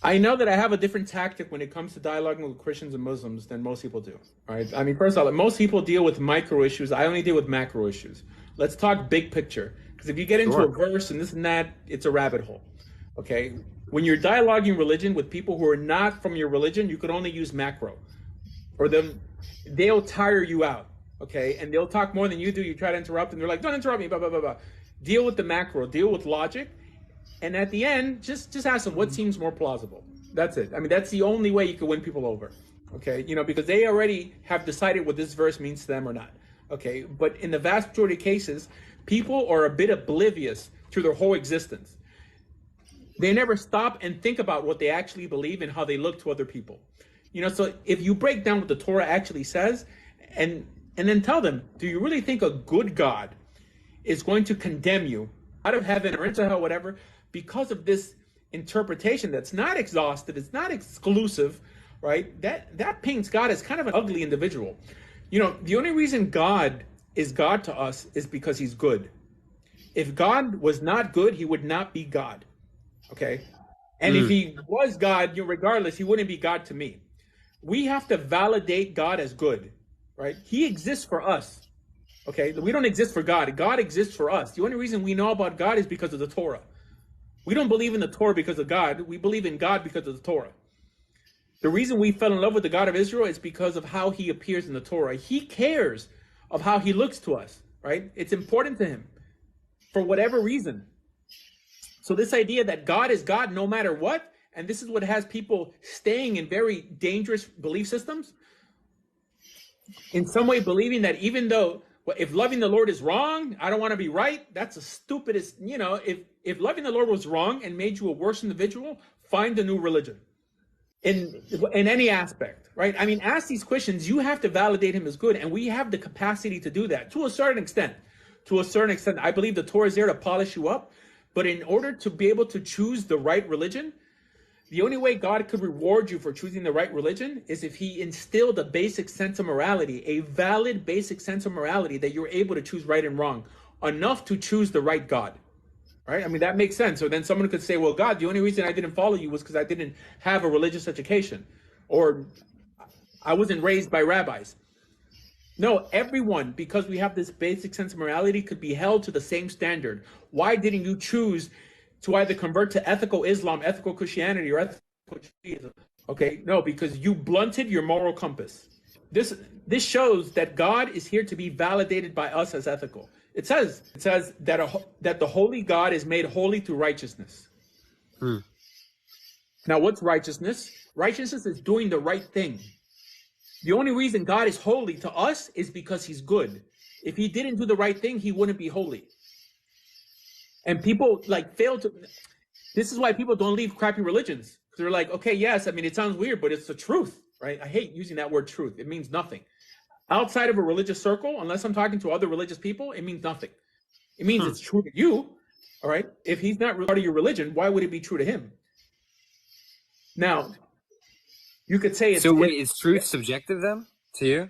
I know that I have a different tactic when it comes to dialoguing with Christians and Muslims than most people do. Right? I mean, first of all, most people deal with micro issues. I only deal with macro issues. Let's talk big picture. Because if you get into a Sure. verse and this and that, it's a rabbit hole. Okay? When you're dialoguing religion with people who are not from your religion, you could only use macro. Or they'll tire you out. Okay? And they'll talk more than you do. You try to interrupt and they're like, don't interrupt me, blah, blah, blah, blah. Deal with the macro, deal with logic. And at the end, just ask them what seems more plausible. That's it. I mean, that's the only way you can win people over. Okay, because they already have decided what this verse means to them or not. Okay, but in the vast majority of cases, people are a bit oblivious to their whole existence. They never stop and think about what they actually believe and how they look to other people. So if you break down what the Torah actually says, and then tell them, do you really think a good God is going to condemn you out of heaven or into hell, whatever, because of this interpretation that's not exhaustive, it's not exclusive, right? That paints God as kind of an ugly individual. The only reason God is God to us is because he's good. If God was not good, he would not be God. Okay? And if he was God, regardless, he wouldn't be God to me. We have to validate God as good, right? He exists for us. Okay? We don't exist for God. God exists for us. The only reason we know about God is because of the Torah. We don't believe in the Torah because of God. We believe in God because of the Torah. The reason we fell in love with the God of Israel is because of how he appears in the Torah. He cares of how he looks to us, right? It's important to him for whatever reason. So this idea that God is God no matter what, and this is what has people staying in very dangerous belief systems, in some way believing that even though if loving the Lord is wrong, I don't want to be right. That's the stupidest, if loving the Lord was wrong and made you a worse individual, find a new religion in any aspect, right? I mean, ask these questions. You have to validate him as good. And we have the capacity to do that to a certain extent. To a certain extent, I believe the Torah is there to polish you up. But in order to be able to choose the right religion, the only way God could reward you for choosing the right religion is if he instilled a basic sense of morality, a valid basic sense of morality that you're able to choose right and wrong, enough to choose the right God, right? I mean, that makes sense. So then someone could say, well, God, the only reason I didn't follow you was because I didn't have a religious education or I wasn't raised by rabbis. No, everyone, because we have this basic sense of morality, could be held to the same standard. Why didn't you choose to either convert to ethical Islam, ethical Christianity, or ethical Judaism? Okay, no, because you blunted your moral compass. This shows that God is here to be validated by us as ethical. It says that the holy God is made holy through righteousness. Now, what's righteousness? Righteousness is doing the right thing. The only reason God is holy to us is because he's good. If he didn't do the right thing, he wouldn't be holy. And people fail to. This is why people don't leave crappy religions. They're like, okay, yes, I mean, it sounds weird, but it's the truth, right? I hate using that word truth. It means nothing. Outside of a religious circle, unless I'm talking to other religious people, it means nothing. It means it's true to you, all right? If he's not part of your religion, why would it be true to him? Now, you could say it's... So wait, is truth subjective then, to you?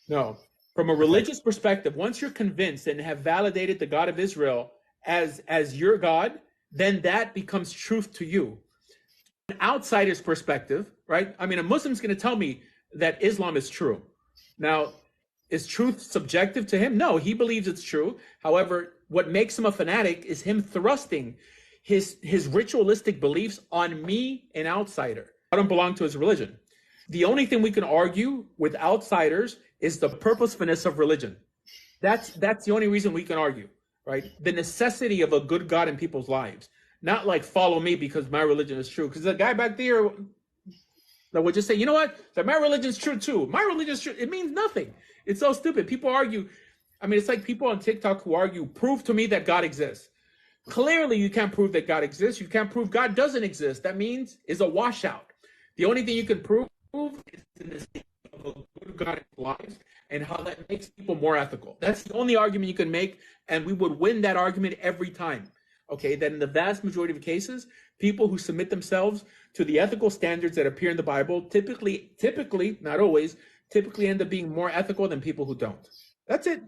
No. From a religious perspective, once you're convinced and have validated the God of Israel as your God, then that becomes truth to you. An outsider's perspective, right? I mean, a Muslim's going to tell me that Islam is true. Now, is truth subjective to him? No, he believes it's true. However, what makes him a fanatic is him thrusting his ritualistic beliefs on me, an outsider. I don't belong to his religion. The only thing we can argue with outsiders is the purposefulness of religion. That's the only reason we can argue, right? The necessity of a good God in people's lives. Not like follow me because my religion is true. Because the guy back there that would just say, you know what? That my religion is true too. My religion is true. It means nothing. It's so stupid. People argue. I mean, it's like people on TikTok who argue, prove to me that God exists. Clearly, you can't prove that God exists. You can't prove God doesn't exist. That means is a washout. The only thing you can prove is in the state of a good God in lives and how that makes people more ethical. That's the only argument you can make, and we would win that argument every time. Okay, that in the vast majority of cases, people who submit themselves to the ethical standards that appear in the Bible typically, not always, typically end up being more ethical than people who don't. That's it.